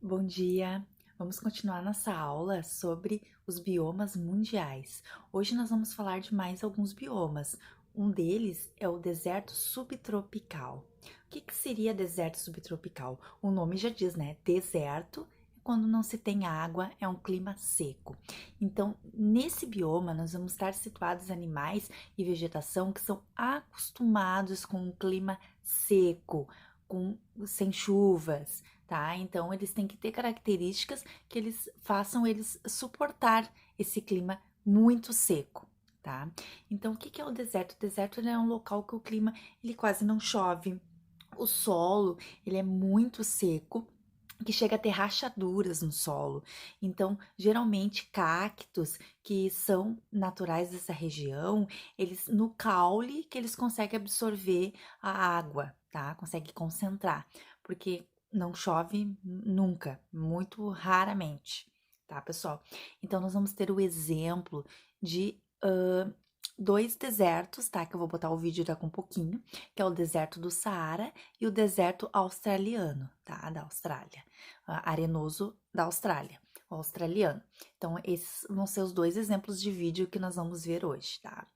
Bom dia! Vamos continuar nossa aula sobre os biomas mundiais. Hoje nós vamos falar de mais alguns biomas. Um deles é o deserto subtropical. O que seria deserto subtropical? O nome já diz, né? Deserto é quando não se tem água, é um clima seco. Então, nesse bioma, nós vamos estar situados animais e vegetação que são acostumados com um clima seco, sem chuvas, tá? Então, eles têm que ter características que eles façam eles suportar esse clima muito seco, tá? Então, o que é o deserto? O deserto é um local que o clima, ele quase não chove. O solo, ele é muito seco, que chega a ter rachaduras no solo. Então, geralmente, cactos que são naturais dessa região, eles no caule que eles conseguem absorver a água, tá? Conseguem concentrar, porque não chove nunca, muito raramente, tá, pessoal? Então, nós vamos ter o exemplo de dois desertos, tá? Que eu vou botar o vídeo daqui um pouquinho, que é o deserto do Saara e o deserto australiano, tá? Da Austrália, arenoso da Austrália, o australiano. Então, esses vão ser os dois exemplos de vídeo que nós vamos ver hoje, tá?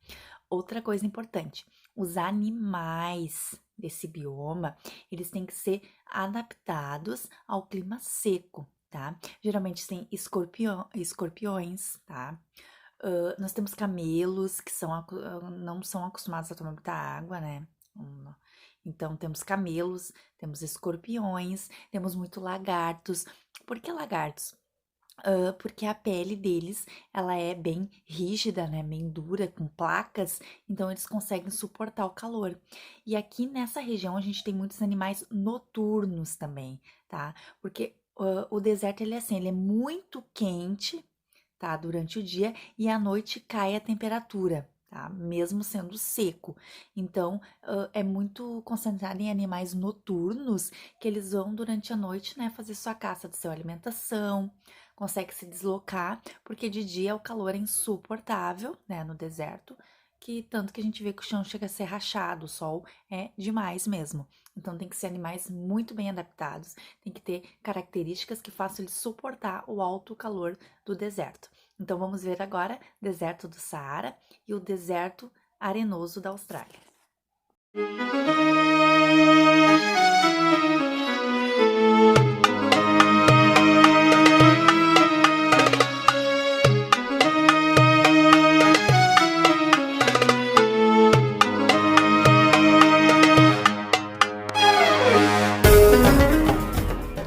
Outra coisa importante, os animais desse bioma, eles têm que ser adaptados ao clima seco, tá? Geralmente tem escorpiões, tá? Nós temos camelos que não são acostumados a tomar muita água, né? Então, temos camelos, temos escorpiões, temos muito lagartos. Por que lagartos? Porque a pele deles, ela é bem rígida, né? Bem dura, com placas, então eles conseguem suportar o calor. E aqui nessa região a gente tem muitos animais noturnos também, tá? Porque o deserto, ele é assim, ele é muito quente, tá? Durante o dia e à noite cai a temperatura, tá? Mesmo sendo seco. Então, é muito concentrado em animais noturnos que eles vão durante a noite, né? Fazer sua caça de sua alimentação, consegue se deslocar, porque de dia o calor é insuportável, né? No deserto, que tanto que a gente vê que o chão chega a ser rachado, o sol é demais mesmo. Então tem que ser animais muito bem adaptados, tem que ter características que façam eles suportar o alto calor do deserto. Então vamos ver agora deserto do Saara e o deserto arenoso da Austrália.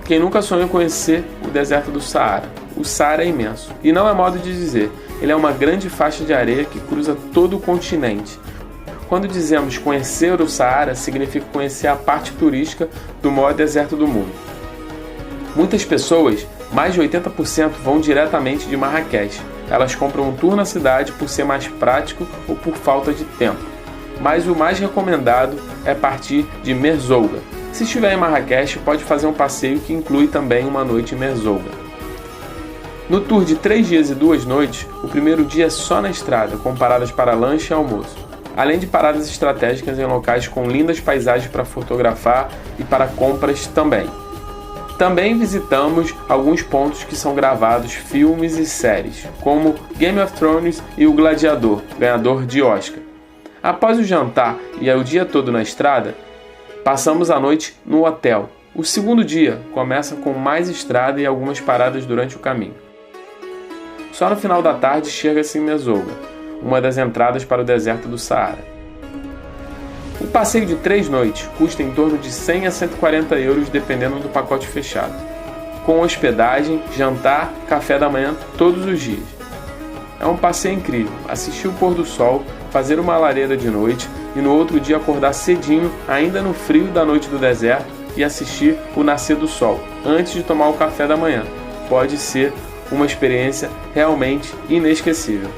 Quem nunca sonhou conhecer o deserto do Saara? O Saara é imenso, e não é modo de dizer, ele é uma grande faixa de areia que cruza todo o continente. Quando dizemos conhecer o Saara, significa conhecer a parte turística do maior deserto do mundo. Muitas pessoas, mais de 80%, vão diretamente de Marrakech. Elas compram um tour na cidade por ser mais prático ou por falta de tempo. Mas o mais recomendado é partir de Merzouga. Se estiver em Marrakech, pode fazer um passeio que inclui também uma noite em Merzouga. No tour de 3 dias e 2 noites, o primeiro dia é só na estrada, com paradas para lanche e almoço, além de paradas estratégicas em locais com lindas paisagens para fotografar e para compras também. Também visitamos alguns pontos que são gravados filmes e séries, como Game of Thrones e O Gladiador, ganhador de Oscar. Após o jantar e o dia todo na estrada, passamos a noite no hotel. O segundo dia começa com mais estrada e algumas paradas durante o caminho. Só no final da tarde chega-se em Merzouga, uma das entradas para o deserto do Saara. O passeio de 3 noites custa em torno de 100 a 140 euros dependendo do pacote fechado, com hospedagem, jantar, café da manhã todos os dias. É um passeio incrível, assistir o pôr do sol, fazer uma lareira de noite e no outro dia acordar cedinho, ainda no frio da noite do deserto, e assistir o nascer do sol, antes de tomar o café da manhã. Pode ser uma experiência realmente inesquecível.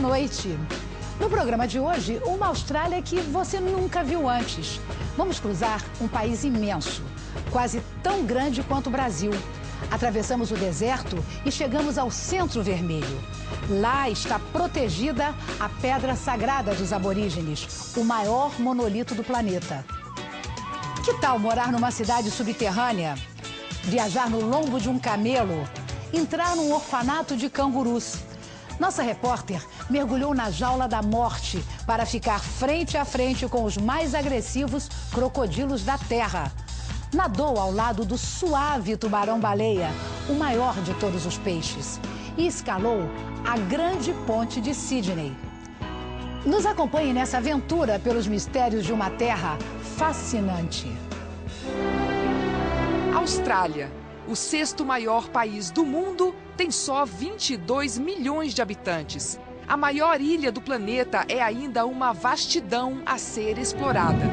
noite. No programa de hoje, uma Austrália que você nunca viu antes. Vamos cruzar um país imenso, quase tão grande quanto o Brasil. Atravessamos o deserto e chegamos ao Centro Vermelho. Lá está protegida a Pedra Sagrada dos Aborígenes, o maior monolito do planeta. Que tal morar numa cidade subterrânea? Viajar no lombo de um camelo? Entrar num orfanato de cangurus? Nossa repórter mergulhou na jaula da morte para ficar frente a frente com os mais agressivos crocodilos da Terra. Nadou ao lado do suave tubarão-baleia, o maior de todos os peixes, e escalou a grande ponte de Sydney. Nos acompanhe nessa aventura pelos mistérios de uma terra fascinante. Austrália, o sexto maior país do mundo, tem só 22 milhões de habitantes. A maior ilha do planeta é ainda uma vastidão a ser explorada.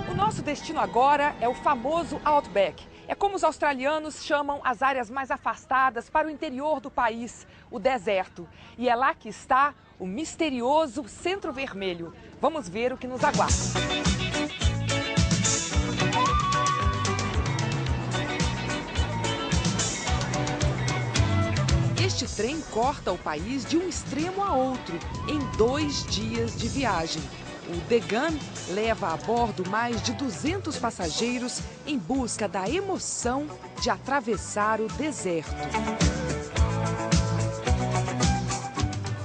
O nosso destino agora é o famoso Outback. É como os australianos chamam as áreas mais afastadas para o interior do país, o deserto. E é lá que está o misterioso Centro Vermelho. Vamos ver o que nos aguarda. Este trem corta o país de um extremo a outro em 2 dias de viagem. O The Gun leva a bordo mais de 200 passageiros em busca da emoção de atravessar o deserto.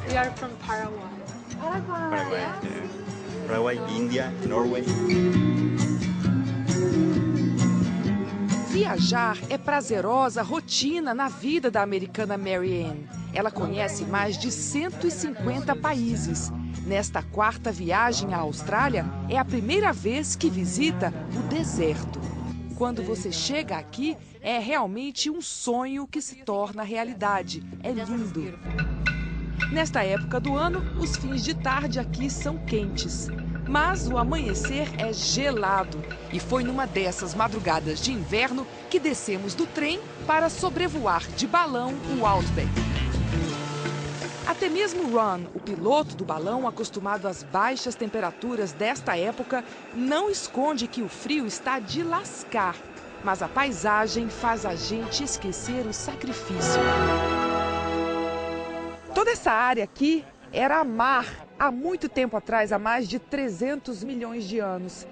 We are from Paraguay. Paraguay, yeah. Paraguay, India, Norway. Viajar é prazerosa rotina na vida da americana Mary Ann. Ela conhece mais de 150 países. Nesta 4ª viagem à Austrália, é a primeira vez que visita o deserto. Quando você chega aqui, é realmente um sonho que se torna realidade. É lindo. Nesta época do ano, os fins de tarde aqui são quentes. Mas o amanhecer é gelado. E foi numa dessas madrugadas de inverno que descemos do trem para sobrevoar de balão o Outback. Até mesmo Ron, o piloto do balão, acostumado às baixas temperaturas desta época, não esconde que o frio está de lascar. Mas a paisagem faz a gente esquecer o sacrifício. Toda essa área aqui era mar há muito tempo atrás, há mais de 300 milhões de anos.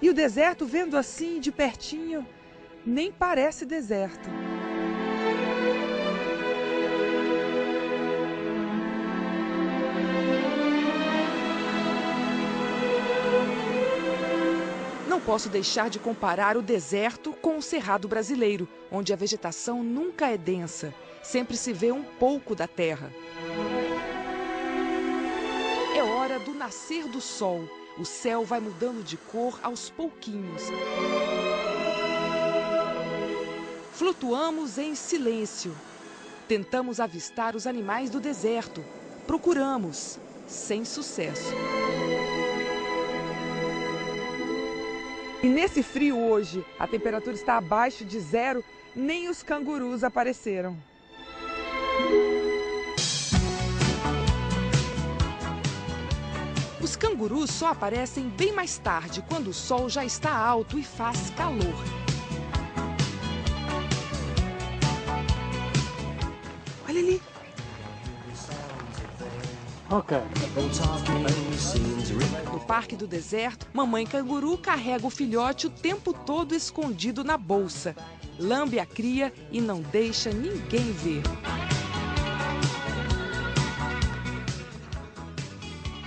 E o deserto, vendo assim de pertinho, nem parece deserto. Não posso deixar de comparar o deserto com o Cerrado brasileiro, onde a vegetação nunca é densa, sempre se vê um pouco da terra. É hora do nascer do sol. O céu vai mudando de cor aos pouquinhos. Flutuamos em silêncio. Tentamos avistar os animais do deserto. Procuramos, sem sucesso. E nesse frio hoje, a temperatura está abaixo de 0, nem os cangurus apareceram. Os cangurus só aparecem bem mais tarde, quando o sol já está alto e faz calor. Olha ali. Ok. No Parque do Deserto, mamãe canguru carrega o filhote o tempo todo escondido na bolsa. Lambe a cria e não deixa ninguém ver.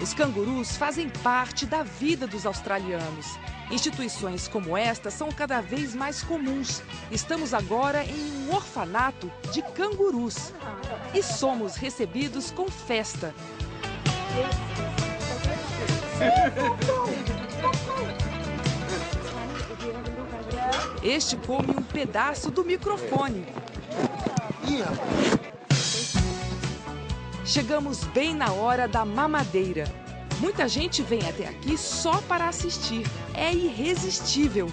Os cangurus fazem parte da vida dos australianos. Instituições como esta são cada vez mais comuns. Estamos agora em um orfanato de cangurus. E somos recebidos com festa. Este come um pedaço do microfone. Chegamos bem na hora da mamadeira. Muita gente vem até aqui só para assistir. É irresistível.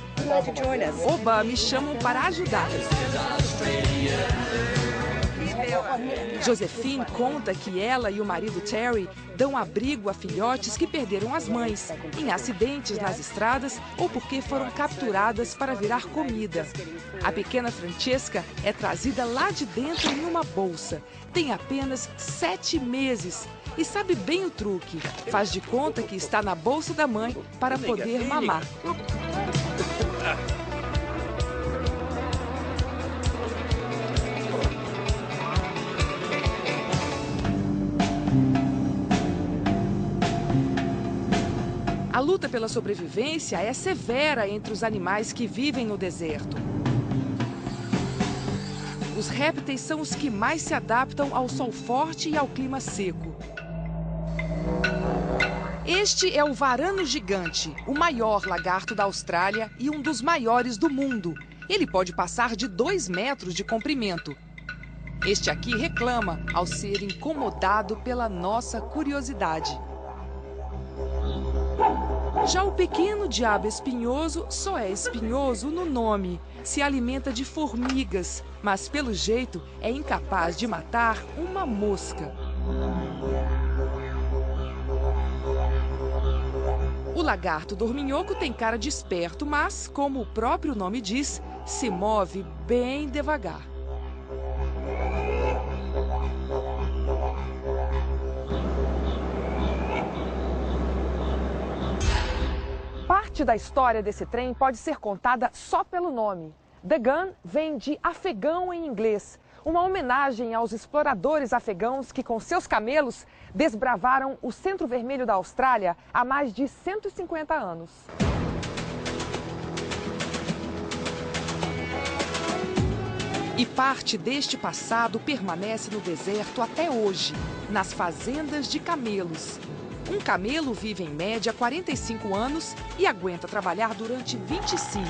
Oba, me chamam para ajudar. Josephine conta que ela e o marido Terry dão abrigo a filhotes que perderam as mães em acidentes nas estradas ou porque foram capturadas para virar comida. A pequena Francesca é trazida lá de dentro em uma bolsa. Tem apenas 7 meses e sabe bem o truque. Faz de conta que está na bolsa da mãe para poder mamar. A luta pela sobrevivência é severa entre os animais que vivem no deserto. Os répteis são os que mais se adaptam ao sol forte e ao clima seco. Este é o varano gigante, o maior lagarto da Austrália e um dos maiores do mundo. Ele pode passar de 2 metros de comprimento. Este aqui reclama ao ser incomodado pela nossa curiosidade. Já o pequeno diabo espinhoso só é espinhoso no nome. Se alimenta de formigas, mas pelo jeito é incapaz de matar uma mosca. O lagarto dorminhoco tem cara de esperto, mas, como o próprio nome diz, se move bem devagar. Parte da história desse trem pode ser contada só pelo nome. The Gun vem de afegão em inglês, uma homenagem aos exploradores afegãos que, com seus camelos, desbravaram o Centro Vermelho da Austrália há mais de 150 anos. E parte deste passado permanece no deserto até hoje, nas fazendas de camelos. Um camelo vive em média 45 anos e aguenta trabalhar durante 25.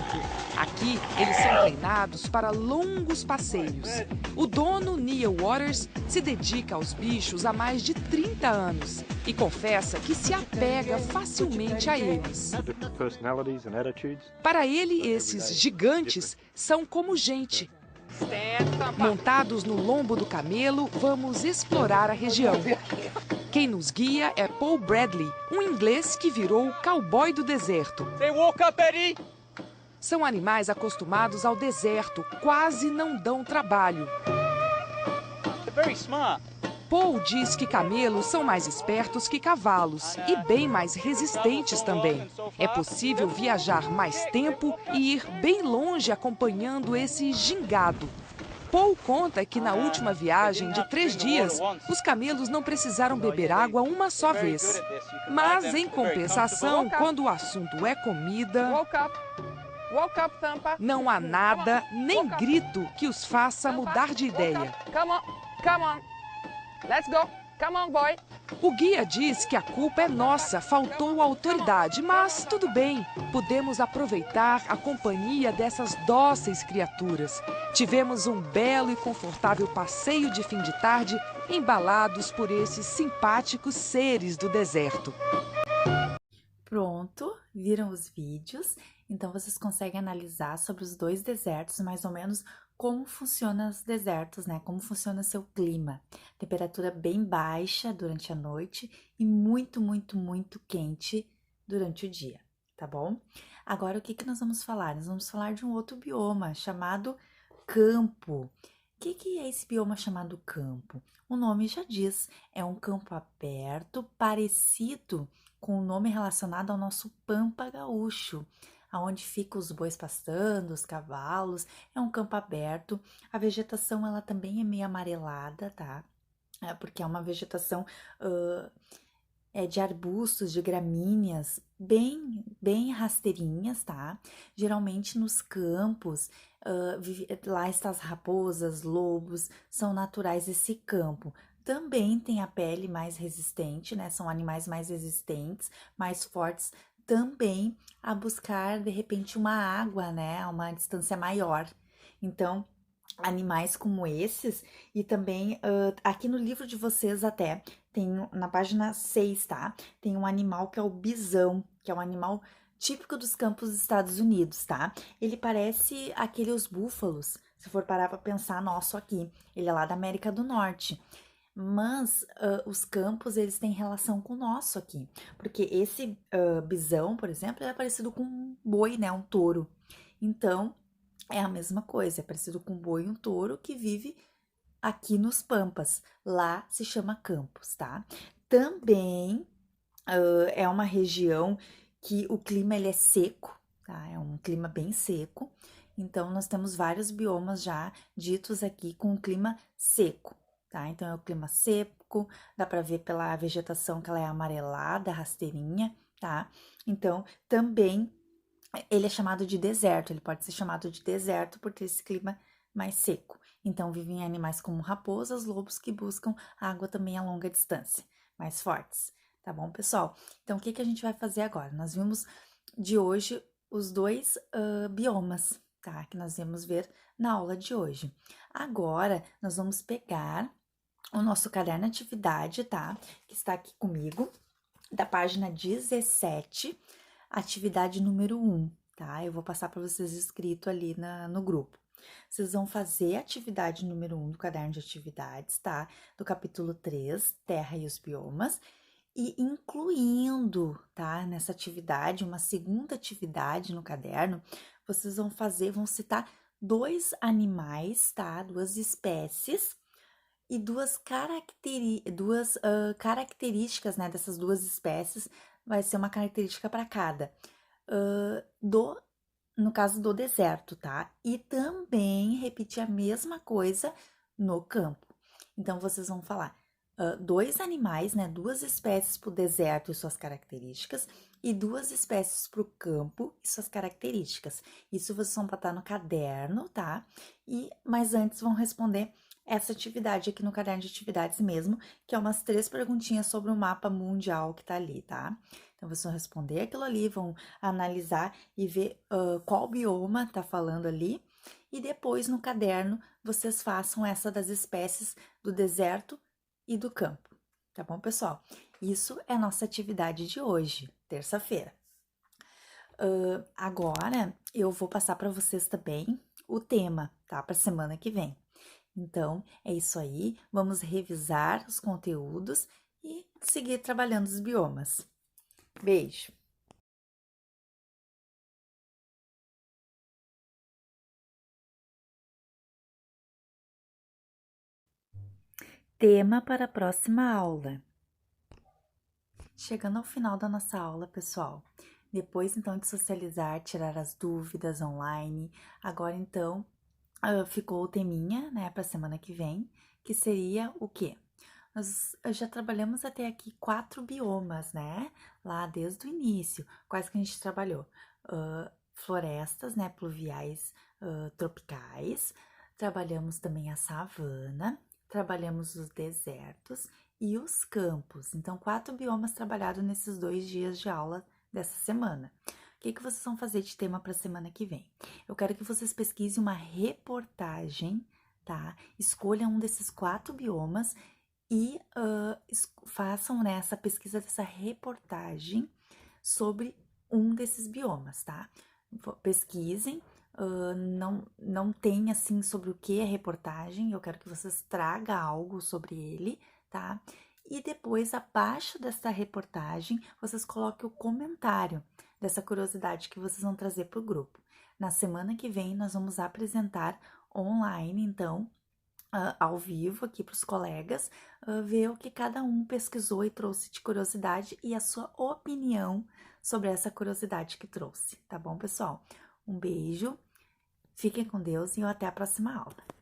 Aqui, eles são treinados para longos passeios. O dono, Neil Waters, se dedica aos bichos há mais de 30 anos e confessa que se apega facilmente a eles. Para ele, esses gigantes são como gente. Montados no lombo do camelo, vamos explorar a região. Quem nos guia é Paul Bradley, um inglês que virou o cowboy do deserto. São animais acostumados ao deserto, quase não dão trabalho. Paul diz que camelos são mais espertos que cavalos e bem mais resistentes também. É possível viajar mais tempo e ir bem longe acompanhando esse gingado. Paul conta que na última viagem de 3 dias, os camelos não precisaram beber água uma só vez. Mas, em compensação, quando o assunto é comida, não há nada, nem grito, que os faça mudar de ideia. O guia diz que a culpa é nossa, faltou autoridade, mas tudo bem, podemos aproveitar a companhia dessas dóceis criaturas. Tivemos um belo e confortável passeio de fim de tarde, embalados por esses simpáticos seres do deserto. Pronto, viram os vídeos? Então vocês conseguem analisar sobre os 2 desertos, mais ou menos como funcionam os desertos, né? Como funciona seu clima. Temperatura bem baixa durante a noite e muito, muito, muito quente durante o dia, tá bom? Agora, o que nós vamos falar? Nós vamos falar de um outro bioma chamado campo. O que é esse bioma chamado campo? O nome já diz, é um campo aberto parecido com o nome relacionado ao nosso Pampa Gaúcho, aonde ficam os bois pastando, os cavalos. É um campo aberto. A vegetação, ela também é meio amarelada, tá? Porque é uma vegetação de arbustos, de gramíneas, bem rasteirinhas, tá? Geralmente nos campos, lá estão as raposas, lobos, são naturais desse campo. Também tem a pele mais resistente, né? São animais mais resistentes, mais fortes, também a buscar, de repente, uma água, né? A uma distância maior. Então, animais como esses, e também aqui no livro de vocês até, tem na página 6, tá? Tem um animal que é o bisão, que é um animal típico dos campos dos Estados Unidos, tá? Ele parece aqueles búfalos, Se for parar para pensar, nosso aqui, ele é lá da América do Norte. Mas os campos, eles têm relação com o nosso aqui. Porque esse bisão, por exemplo, é parecido com um boi, né? Um touro. Então, é a mesma coisa. É parecido com um boi e um touro que vive aqui nos Pampas. Lá se chama campos, tá? Também é uma região que o clima ele é seco, tá? É um clima bem seco. Então, nós temos vários biomas já ditos aqui com um clima seco, tá? Então, é o clima seco, dá para ver pela vegetação que ela é amarelada, rasteirinha, tá? Então, também ele é chamado de deserto, ele pode ser chamado de deserto por ter esse clima mais seco. Então, vivem animais como raposas, lobos que buscam água também a longa distância, mais fortes, tá bom, pessoal? Então, o que que a gente vai fazer agora? Nós vimos de hoje os dois biomas, tá? Que nós vamos ver na aula de hoje. Agora, nós vamos pegar o nosso caderno atividade, tá? Que está aqui comigo, da página 17, atividade número 1, tá? Eu vou passar para vocês escrito ali no grupo. Vocês vão fazer a atividade número 1 do caderno de atividades, tá? Do capítulo 3, Terra e os Biomas, e incluindo, tá? Nessa atividade, uma segunda atividade no caderno, vocês vão citar 2 animais, tá? 2 espécies e duas características, né, dessas 2 espécies, vai ser uma característica para cada. No caso do deserto, tá? E também repetir a mesma coisa no campo. Então, vocês vão falar 2 animais, né? 2 espécies para o deserto e suas características, e 2 espécies para o campo e suas características. Isso vocês vão botar no caderno, tá? Mas antes vão responder essa atividade aqui no caderno de atividades mesmo, que é umas 3 perguntinhas sobre o mapa mundial que tá ali, tá? Então, vocês vão responder aquilo ali, vão analisar e ver qual bioma tá falando ali, e depois no caderno vocês façam essa das espécies do deserto e do campo, tá bom, pessoal? Isso é a nossa atividade de hoje, terça-feira. Agora, eu vou passar para vocês também o tema, tá? Para semana que vem. Então, é isso aí, vamos revisar os conteúdos e seguir trabalhando os biomas. Beijo! Tema para a próxima aula. Chegando ao final da nossa aula, pessoal, depois então de socializar, tirar as dúvidas online, agora então ficou o teminha, né, para semana que vem, que seria o quê? Nós já trabalhamos até aqui 4 biomas, né? Lá desde o início. Quais que a gente trabalhou? Florestas, né? Pluviais tropicais. Trabalhamos também a savana. Trabalhamos os desertos e os campos. Então, 4 biomas trabalhados nesses 2 dias de aula dessa semana. O que vocês vão fazer de tema para a semana que vem? Eu quero que vocês pesquisem uma reportagem, tá? Escolham um desses 4 biomas e façam essa pesquisa dessa reportagem sobre um desses biomas, tá? Pesquisem, não tem assim sobre o que é reportagem, eu quero que vocês tragam algo sobre ele, tá? E depois, abaixo dessa reportagem, vocês coloquem o comentário dessa curiosidade que vocês vão trazer para o grupo. Na semana que vem, nós vamos apresentar online, então, ao vivo aqui para os colegas, ver o que cada um pesquisou e trouxe de curiosidade e a sua opinião sobre essa curiosidade que trouxe, tá bom, pessoal? Um beijo, fiquem com Deus e até a próxima aula.